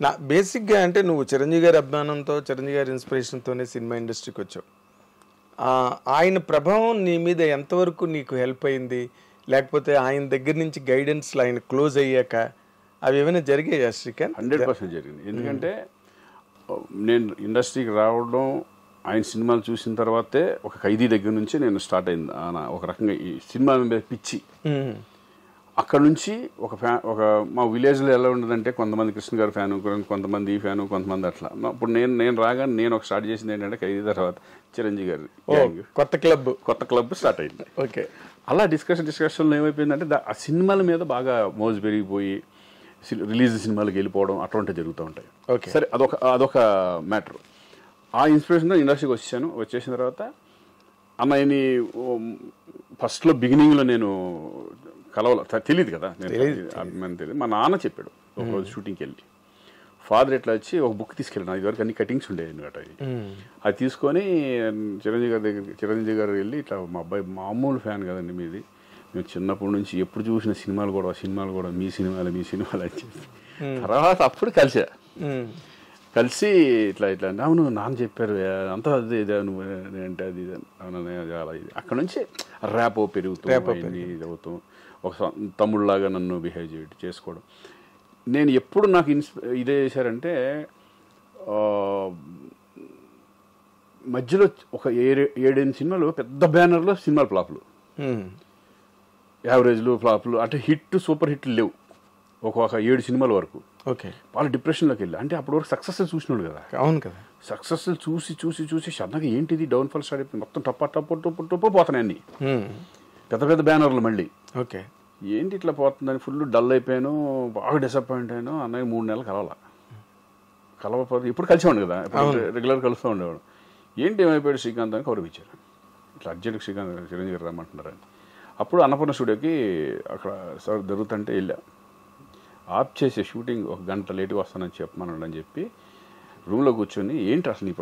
నా బేసిక్గా అంటే నువ్వు చిరంజీవి గారి అభిమానంతో చిరంజీవి గారి ఇన్స్పిరేషన్తోనే సినిమా ఇండస్ట్రీకి వచ్చావు. ఆయన ప్రభావం నీ మీద ఎంతవరకు నీకు హెల్ప్ అయింది, లేకపోతే ఆయన దగ్గర నుంచి గైడెన్స్లో ఆయన క్లోజ్ అయ్యాక అవి ఏమైనా జరిగాయా శ్రీకాంత్? 100% జరిగింది. ఎందుకంటే నేను ఇండస్ట్రీకి రావడం ఆయన సినిమాలు చూసిన తర్వాతే ఒక ఖైదీ దగ్గర నుంచి నేను స్టార్ట్ అయింది ఒక రకంగా ఈ సినిమా మీద పిచ్చి. అక్కడ నుంచి ఒక మా విలేజ్లో ఎలా ఉండదంటే కొంతమంది కృష్ణ గారి ఫ్యాను, కొంతమంది ఈ ఫ్యాను, కొంతమంది అట్లా. అప్పుడు నేను రాగానే నేను ఒక స్టార్ట్ చేసింది ఏంటంటే ఖైదీ తర్వాత చిరంజీవి గారి కొత్త క్లబ్ స్టార్ట్ అయింది. ఓకే. అలా డిస్కషన్లో ఏమైపోయిందంటే ఆ సినిమాల మీద బాగా మోజు పెరిగిపోయి రిలీజ్ సినిమాలకు వెళ్ళిపోవడం అటువంటివి జరుగుతూ ఉంటాయి. సరే, అదొక మ్యాటర్. ఆ ఇన్స్పిరేషన్తో ఇండస్ట్రీకి వచ్చేసిన తర్వాత అమ్మాయిని ఫస్ట్లో బిగినింగ్లో నేను తెలియదు కదా, తెలియదు. మా నాన్న చెప్పాడు ఒకరోజు షూటింగ్కి వెళ్ళి, ఫాదర్ ఎట్లా వచ్చి ఒక బుక్ తీసుకెళ్ళాను. ఇదివరకు అన్ని కటింగ్స్ ఉండేవి అనమాట. అది తీసుకొని చిరంజీవి గారు వెళ్ళి ఇట్లా మా అబ్బాయి మామూలు ఫ్యాన్ కదండి మీది, మేము చిన్నప్పటి నుంచి ఎప్పుడు చూసిన సినిమాలు కూడా మీ సినిమాలు అని చెప్పి తర్వాత అప్పుడు కలిసి ఇట్లా అవును నాన్న చెప్పారు అంతా అదే నువ్వు అంటే అది చాలా ఇది. అక్కడ నుంచి ర్యాప్ పెరుగుతుంది అవుతాం, ఒక తమ్ముళ్ళలాగా నన్ను బిహేవ్ చేసుకోవడం. నేను ఎప్పుడు నాకు ఇదే చేశారంటే మధ్యలో ఒక 7-8 సినిమాలు పెద్ద బ్యానర్లో సినిమాలు ఫ్లాప్లు, యావరేజ్లు ఫ్లాప్లు, అంటే సూపర్ హిట్లు లేవు. ఒక 7 సినిమాల వరకు. ఓకే. వాళ్ళు డిప్రెషన్లోకి వెళ్ళి, అంటే అప్పటి వరకు సక్సెస్ చూసినాడు కదా. అవును కదా. సక్సెస్ చూసి సడన్గా ఏంటిది డౌన్ఫాల్ స్టార్ట్ అయిపోయింది. మొత్తం టప్పు పోతున్నాయి అన్ని పెద్ద బ్యానర్లు. మళ్ళీ ఓకే ఏంటి ఇట్లా పోతుందని ఫుల్ డల్ అయిపోయాను, బాగా డిసప్పాయింట్ అయ్యాను. అన్నయ్య 3 నెలలు కలవపోతే ఇప్పుడు కలిసేవాడు కదా, రెగ్యులర్ కలుస్తూ ఉండేవాడు. ఏంటి ఏమైపోయాడు శ్రీకాంత్ అని కౌరవ్ ఇచ్చారు. ఇట్లా అర్జెంట్ చిరంజీవి గారు రమ్మంటున్నారని. అప్పుడు అన్నపూర్ణ స్టూడియోకి అక్కడ సార్ జరుగుతుంటే వెళ్ళా. ఆఫ్ చేసే షూటింగ్ 1 గంట లేట్గా వస్తానని చెప్పమన్నాడు అని చెప్పి రూమ్లో కూర్చొని ఏంటి అసలు నీ